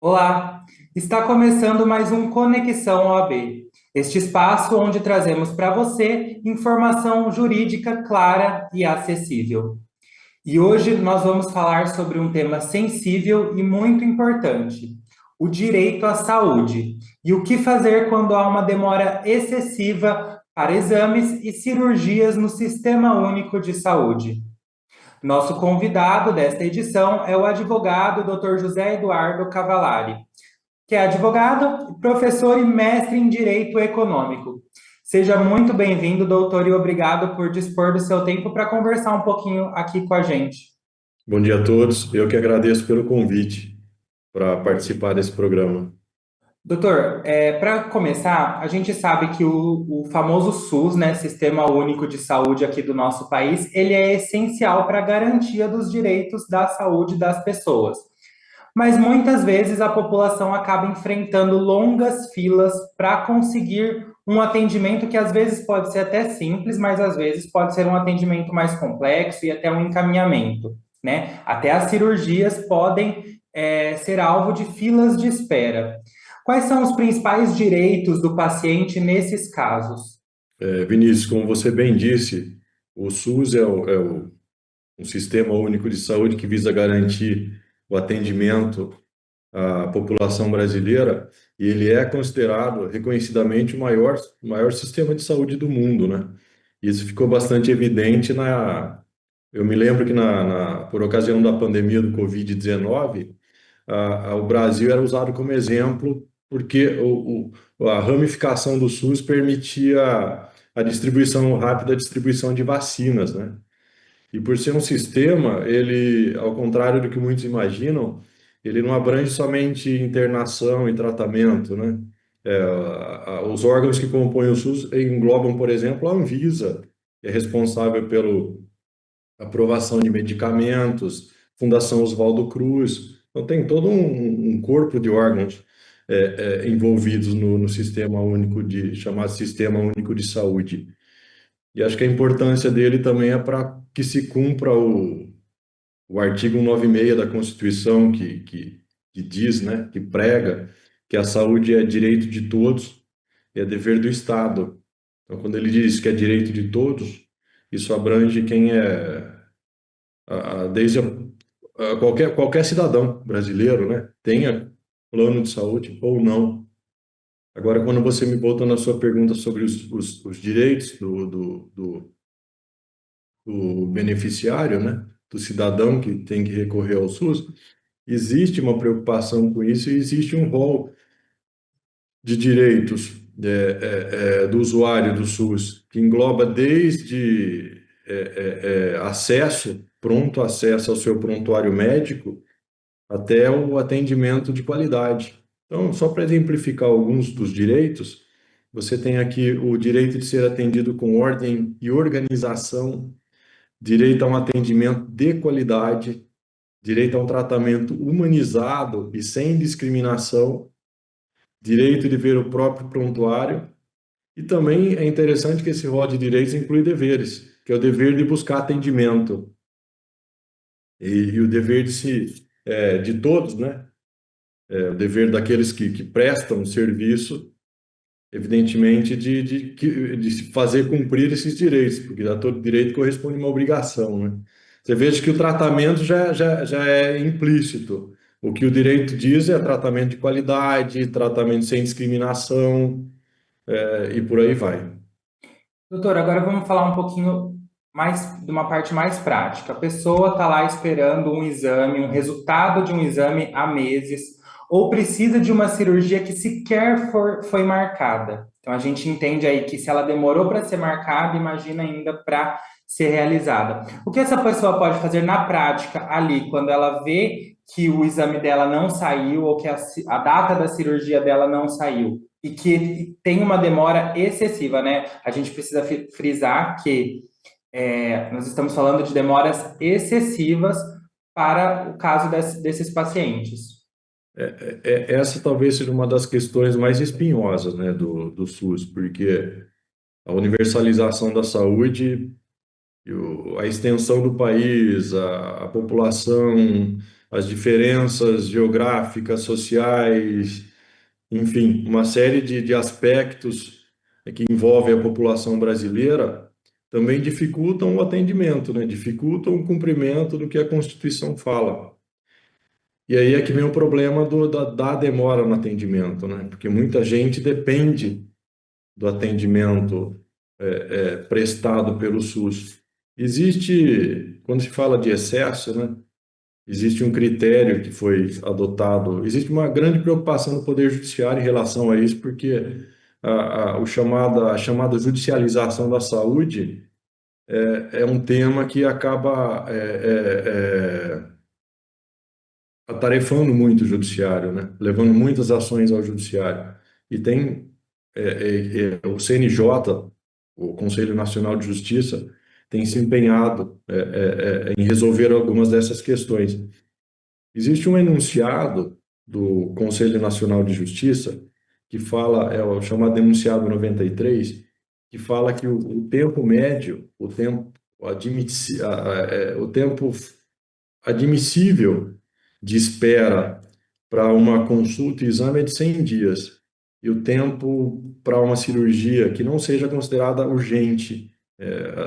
Olá, está começando mais um Conexão OAB, este espaço onde trazemos para você informação jurídica clara e acessível. E hoje nós vamos falar sobre um tema sensível e muito importante: o direito à saúde e o que fazer quando há uma demora excessiva para exames e cirurgias no Sistema Único de Saúde. Nosso convidado desta edição é o advogado Dr. José Eduardo Cavalari, que é advogado, professor e mestre em Direito Econômico. Seja muito bem-vindo, doutor, e obrigado por dispor do seu tempo para conversar um pouquinho aqui com a gente. Bom dia a todos. Eu que agradeço pelo convite para participar desse programa. Doutor, para começar, a gente sabe que o famoso SUS, né, Sistema Único de Saúde aqui do nosso país, ele é essencial para a garantia dos direitos da saúde das pessoas. Mas muitas vezes a população acaba enfrentando longas filas para conseguir um atendimento que às vezes pode ser até simples, mas às vezes pode ser um atendimento mais complexo e até um encaminhamento, né? Até as cirurgias podem ser alvo de filas de espera. Quais são os principais direitos do paciente nesses casos? Vinícius, como você bem disse, o SUS é um sistema único de saúde que visa garantir o atendimento à população brasileira e ele é considerado reconhecidamente o maior sistema de saúde do mundo, né? Isso ficou bastante evidente Eu me lembro que por ocasião da pandemia do Covid-19, o Brasil era usado como exemplo porque a ramificação do SUS permitia a distribuição rápida, a distribuição de vacinas, né? E por ser um sistema, ele, ao contrário do que muitos imaginam, ele não abrange somente internação e tratamento, né? Os órgãos que compõem o SUS englobam, por exemplo, a Anvisa, que é responsável pela aprovação de medicamentos, Fundação Oswaldo Cruz. Então, tem todo um corpo de órgãos envolvidos no sistema único chamado Sistema Único de Saúde. E acho que a importância dele também é para que se cumpra o artigo 196 da Constituição, que diz, né, que prega que a saúde é direito de todos e é dever do Estado. Então, quando ele diz que é direito de todos, isso abrange quem desde qualquer cidadão brasileiro, né, tenha plano de saúde ou não. Agora, quando você me voltou na sua pergunta sobre os direitos do beneficiário, né, do cidadão que tem que recorrer ao SUS, existe uma preocupação com isso e existe um rol de direitos do usuário do SUS, que engloba desde pronto acesso ao seu prontuário médico, até o atendimento de qualidade. Então, só para exemplificar alguns dos direitos, você tem aqui o direito de ser atendido com ordem e organização, direito a um atendimento de qualidade, direito a um tratamento humanizado e sem discriminação, direito de ver o próprio prontuário, e também é interessante que esse rol de direitos inclui deveres, que é o dever de buscar atendimento e o dever de todos, né? O dever daqueles que prestam o serviço, evidentemente, de se fazer cumprir esses direitos, porque a todo direito corresponde uma obrigação, né? Você veja que o tratamento já é implícito. O que o direito diz é tratamento de qualidade, tratamento sem discriminação, e por aí vai. Doutor, agora vamos falar um pouquinho mais de uma parte mais prática. A pessoa está lá esperando um exame, um resultado de um exame há meses, ou precisa de uma cirurgia que sequer foi marcada. Então a gente entende aí que se ela demorou para ser marcada, imagina ainda para ser realizada. O que essa pessoa pode fazer na prática ali, quando ela vê que o exame dela não saiu ou que a data da cirurgia dela não saiu? E que tem uma demora excessiva, né? A gente precisa frisar que nós estamos falando de demoras excessivas para o caso desses pacientes. Essa talvez seja uma das questões mais espinhosas, né, do SUS, porque a universalização da saúde, a extensão do país, a população, as diferenças geográficas, sociais, enfim, uma série de aspectos que envolvem a população brasileira também dificultam o atendimento, né? Dificultam o cumprimento do que a Constituição fala. E aí é que vem o problema da demora no atendimento, né? Porque muita gente depende do atendimento prestado pelo SUS. Existe, quando se fala de excesso, né? Existe um critério que foi adotado, existe uma grande preocupação do Poder Judiciário em relação a isso, porque a chamada judicialização da saúde é um tema que acaba atarefando muito o Judiciário, né? Levando muitas ações ao Judiciário. E tem o CNJ, o Conselho Nacional de Justiça, tem se empenhado em resolver algumas dessas questões. Existe um enunciado do Conselho Nacional de Justiça que fala, é o chamado enunciado 93, que fala que o tempo médio, o tempo admissível de espera para uma consulta e exame é de 100 dias. E o tempo para uma cirurgia que não seja considerada urgente,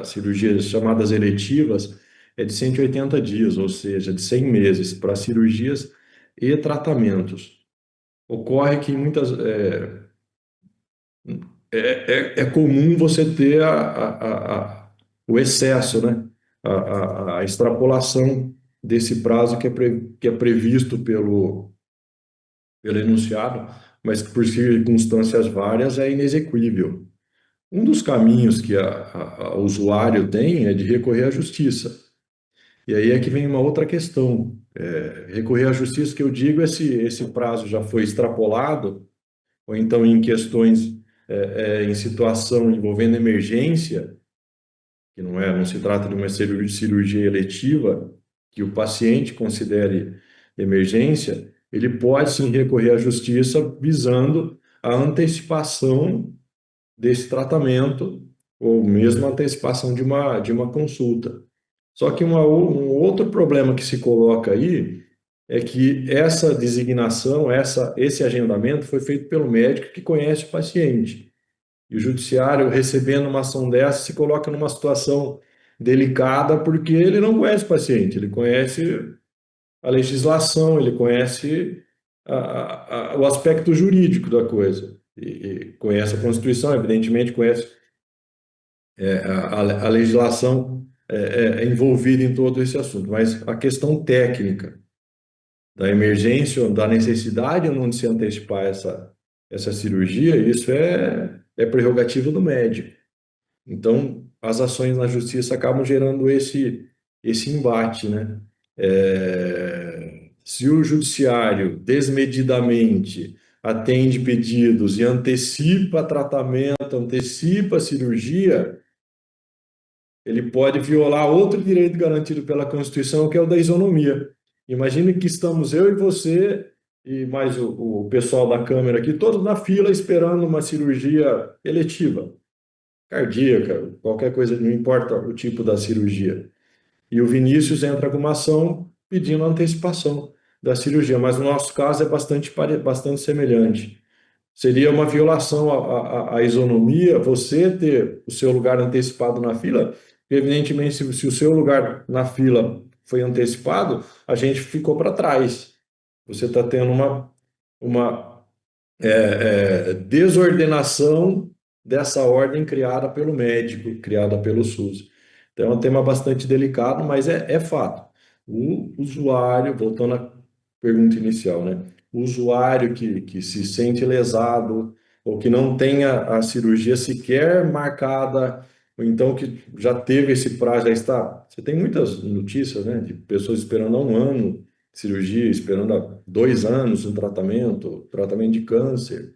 as cirurgias chamadas eletivas, é de 180 dias, ou seja, de 100 meses, para cirurgias e tratamentos. Ocorre que é comum você ter o excesso, né? A extrapolação desse prazo que é previsto pelo enunciado, mas que por circunstâncias várias é inexequível. Um dos caminhos que o usuário tem é de recorrer à justiça. E aí é que vem uma outra questão. Recorrer à justiça, que eu digo, é se esse prazo já foi extrapolado, ou então em questões, em situação envolvendo emergência, que não se trata de uma cirurgia eletiva, que o paciente considere emergência, ele pode sim recorrer à justiça visando a antecipação desse tratamento, ou mesmo a antecipação de uma consulta. Só que um outro problema que se coloca aí é que essa designação, esse agendamento foi feito pelo médico que conhece o paciente. E o judiciário, recebendo uma ação dessa, se coloca numa situação delicada porque ele não conhece o paciente, ele conhece a legislação, ele conhece o aspecto jurídico da coisa. E conhece a Constituição, evidentemente conhece a legislação envolvida em todo esse assunto, mas a questão técnica da emergência, ou da necessidade ou não de se antecipar essa cirurgia, isso é prerrogativa do médico. Então, as ações na justiça acabam gerando esse embate, né? Se o judiciário desmedidamente atende pedidos e antecipa tratamento, antecipa cirurgia, ele pode violar outro direito garantido pela Constituição, que é o da isonomia. Imagine que estamos eu e você e mais o pessoal da Câmara aqui, todos na fila esperando uma cirurgia eletiva, cardíaca, qualquer coisa, não importa o tipo da cirurgia. E o Vinícius entra com uma ação pedindo antecipação da cirurgia, mas no nosso caso é bastante semelhante. Seria uma violação à isonomia você ter o seu lugar antecipado na fila, evidentemente, se o seu lugar na fila foi antecipado, a gente ficou para trás. Você está tendo uma desordenação dessa ordem criada pelo médico, criada pelo SUS. Então, é um tema bastante delicado, mas é fato. O usuário, voltando à pergunta inicial, né? O usuário que se sente lesado ou que não tenha a cirurgia sequer marcada, ou então que já teve esse prazo, já está. Você tem muitas notícias, né, de pessoas esperando há um ano de cirurgia, esperando há 2 anos um tratamento de câncer.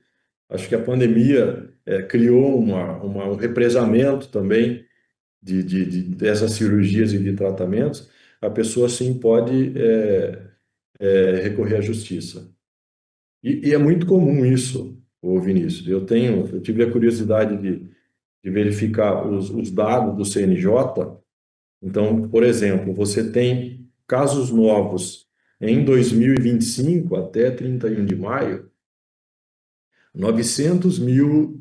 Acho que a pandemia criou um represamento também dessas cirurgias e de tratamentos. A pessoa sim pode recorrer à justiça. E é muito comum isso, ô Vinícius. Eu tive a curiosidade de verificar os dados do CNJ. Então, por exemplo, você tem casos novos em 2025, até 31 de maio, 900 mil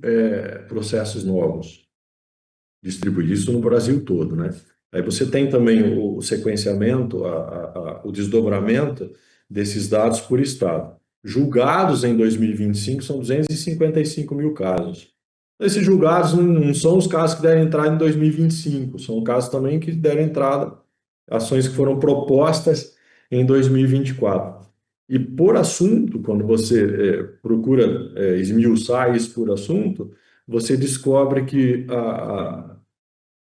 processos novos distribuídos, isso no Brasil todo, né? Aí você tem também o sequenciamento, o desdobramento desses dados por estado. Julgados em 2025 são 255 mil casos. Esses julgados não são os casos que deram entrada em 2025, são casos também que deram entrada, ações que foram propostas em 2024. E por assunto, quando você procura esmiuçar isso por assunto, você descobre que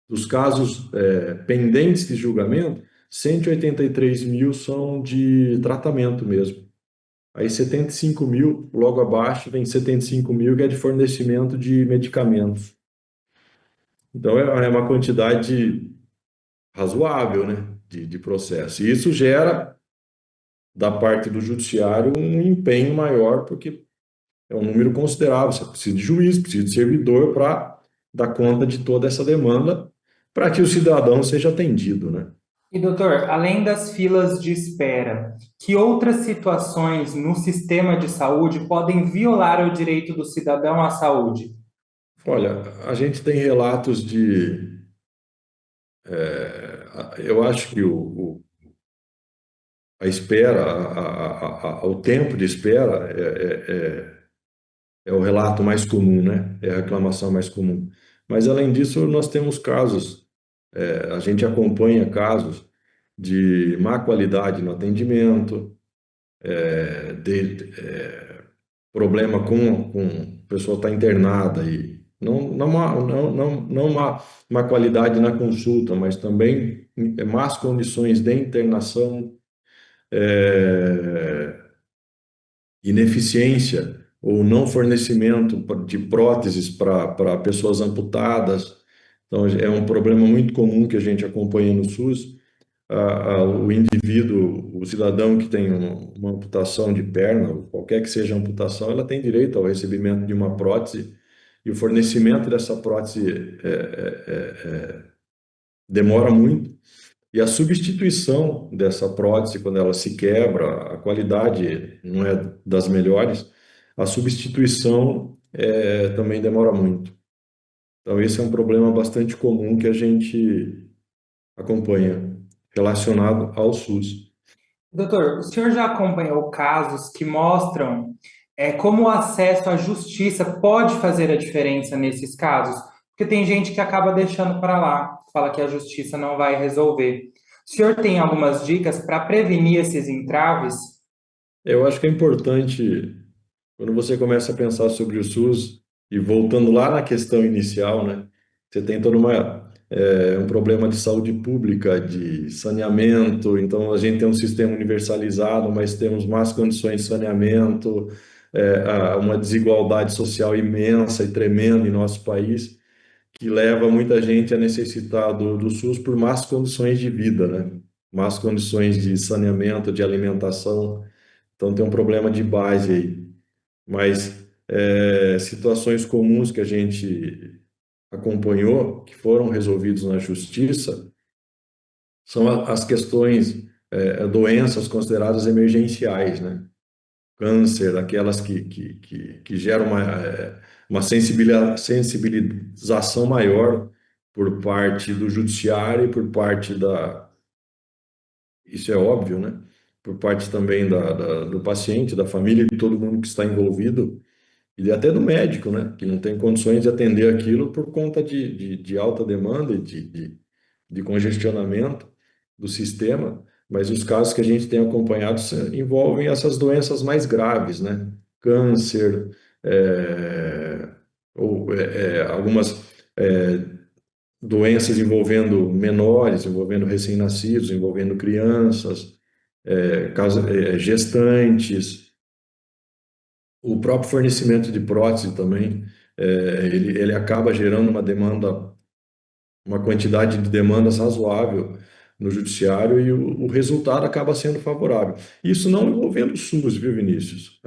dos casos pendentes de julgamento, 183 mil são de tratamento mesmo. Aí 75 mil, logo abaixo, vem 75 mil que é de fornecimento de medicamentos. Então é uma quantidade razoável, né, de processo. E isso gera, da parte do judiciário, um empenho maior, porque é um número considerável. Você precisa de juiz, precisa de servidor para dar conta de toda essa demanda, para que o cidadão seja atendido, né? E, doutor, além das filas de espera, que outras situações no sistema de saúde podem violar o direito do cidadão à saúde? Olha, a gente tem relatos de. Eu acho que a espera, o tempo de espera é o relato mais comum, né? É a reclamação mais comum. Mas, além disso, nós temos casos, a gente acompanha casos de má qualidade no atendimento, problema com a pessoa está internada e não má qualidade na consulta, mas também más condições de internação, é, ineficiência ou não fornecimento de próteses para pessoas amputadas. Então, é um problema muito comum que a gente acompanha no SUS. O indivíduo, o cidadão que tem uma amputação de perna, ou qualquer que seja a amputação, ela tem direito ao recebimento de uma prótese, e o fornecimento dessa prótese demora muito, e a substituição dessa prótese, quando ela se quebra, a qualidade não é das melhores, a substituição também demora muito. Então, esse é um problema bastante comum que a gente acompanha, relacionado ao SUS. Doutor, o senhor já acompanhou casos que mostram como o acesso à justiça pode fazer a diferença nesses casos? Porque tem gente que acaba deixando para lá, fala que a justiça não vai resolver. O senhor tem algumas dicas para prevenir esses entraves? Eu acho que é importante, quando você começa a pensar sobre o SUS, e voltando lá na questão inicial, né? Você tem um problema de saúde pública, de saneamento, então a gente tem um sistema universalizado, mas temos más condições de saneamento, uma desigualdade social imensa e tremenda em nosso país, que leva muita gente a necessitar do SUS por más condições de vida, né? Más condições de saneamento, de alimentação. Então tem um problema de base aí. Mas situações comuns que a gente acompanhou, que foram resolvidos na justiça, são as questões, doenças consideradas emergenciais, né? Câncer, aquelas que geram uma sensibilização maior por parte do judiciário e por parte isso é óbvio, né? Por parte também do paciente, da família, de todo mundo que está envolvido, e até do médico, né? Que não tem condições de atender aquilo por conta de alta demanda e de congestionamento do sistema. Mas os casos que a gente tem acompanhado envolvem essas doenças mais graves, né? Câncer, ou algumas doenças envolvendo menores, envolvendo recém-nascidos, envolvendo crianças, gestantes, o próprio fornecimento de prótese também, ele acaba gerando uma demanda, uma quantidade de demandas razoável no judiciário, e o resultado acaba sendo favorável. Isso não envolvendo o SUS, viu, Vinícius?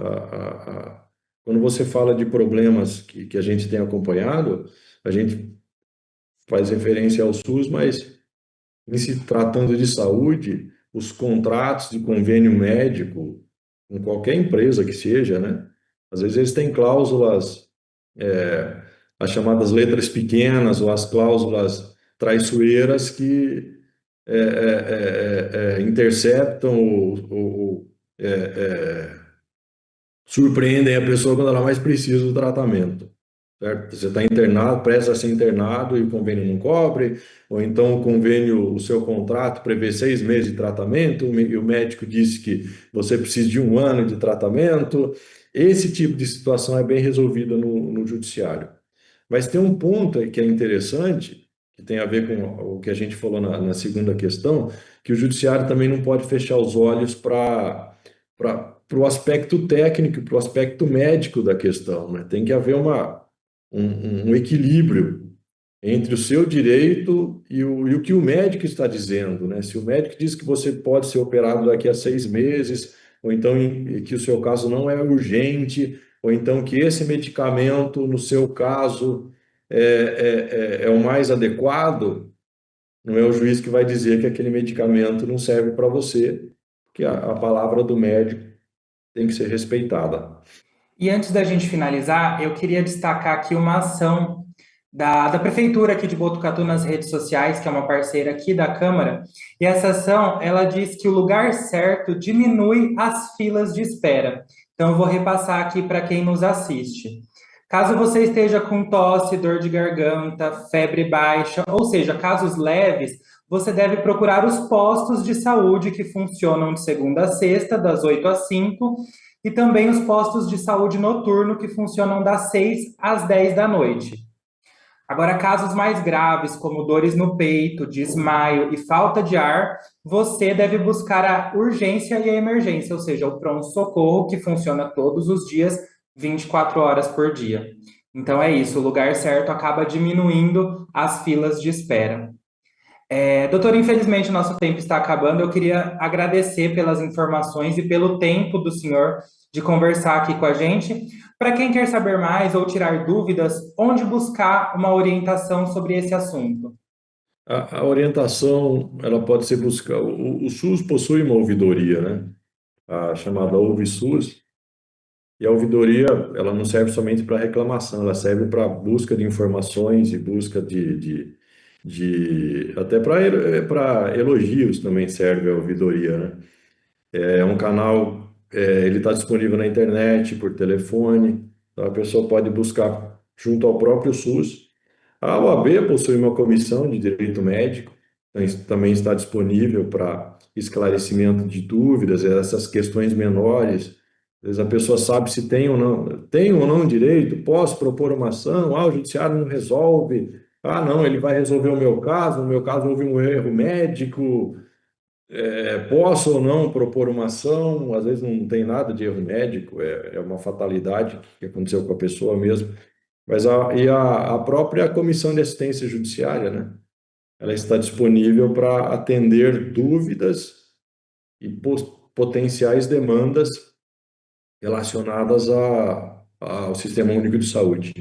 Quando você fala de problemas que a gente tem acompanhado, a gente faz referência ao SUS, mas em se tratando de saúde, os contratos de convênio médico, com qualquer empresa que seja, né? Às vezes eles têm cláusulas, é, as chamadas letras pequenas ou as cláusulas traiçoeiras que interceptam surpreendem a pessoa quando ela mais precisa do tratamento. Certo? Você está internado, presta a ser internado e o convênio não cobre, ou então o convênio, o seu contrato prevê 6 meses de tratamento e o médico disse que você precisa de 1 ano de tratamento. Esse tipo de situação é bem resolvida no judiciário. Mas tem um ponto aí que é interessante, que tem a ver com o que a gente falou na segunda questão, que o judiciário também não pode fechar os olhos para o aspecto técnico, para o aspecto médico da questão, né? Tem que haver um equilíbrio entre o seu direito e o que o médico está dizendo, né? Se o médico diz que você pode ser operado daqui a 6 meses, ou então que o seu caso não é urgente, ou então que esse medicamento, no seu caso, é o mais adequado, não é o juiz que vai dizer que aquele medicamento não serve para você, porque a palavra do médico tem que ser respeitada. E antes da gente finalizar, eu queria destacar aqui uma ação da Prefeitura aqui de Botucatu nas redes sociais, que é uma parceira aqui da Câmara, e essa ação, ela diz que o lugar certo diminui as filas de espera. Então, eu vou repassar aqui para quem nos assiste. Caso você esteja com tosse, dor de garganta, febre baixa, ou seja, casos leves, você deve procurar os postos de saúde que funcionam de segunda a sexta, das 8 às 5, e também os postos de saúde noturno que funcionam das 6 às 10 da noite. Agora, casos mais graves, como dores no peito, desmaio e falta de ar, você deve buscar a urgência e a emergência, ou seja, o pronto-socorro, que funciona todos os dias, 24 horas por dia. Então é isso, o lugar certo acaba diminuindo as filas de espera. Doutor, infelizmente o nosso tempo está acabando. Eu queria agradecer pelas informações e pelo tempo do senhor de conversar aqui com a gente. Para quem quer saber mais ou tirar dúvidas, onde buscar uma orientação sobre esse assunto? A orientação, ela pode ser buscar. O SUS possui uma ouvidoria, né? A chamada OuviSUS. E a ouvidoria, ela não serve somente para reclamação, ela serve para busca de informações e busca até para elogios também serve a ouvidoria, né? É um canal, ele está disponível na internet, por telefone, então a pessoa pode buscar junto ao próprio SUS. A OAB possui uma comissão de direito médico, também está disponível para esclarecimento de dúvidas, essas questões menores. Às vezes a pessoa sabe se tem ou não direito, posso propor uma ação, o judiciário não resolve, não, ele vai resolver o meu caso, no meu caso houve um erro médico, posso ou não propor uma ação, às vezes não tem nada de erro médico, é uma fatalidade que aconteceu com a pessoa mesmo. Mas a própria Comissão de Assistência Judiciária, né? Ela está disponível para atender dúvidas e potenciais demandas relacionadas ao Sistema Único de Saúde.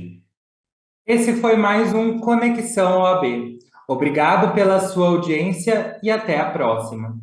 Esse foi mais um Conexão OAB. Obrigado pela sua audiência e até a próxima.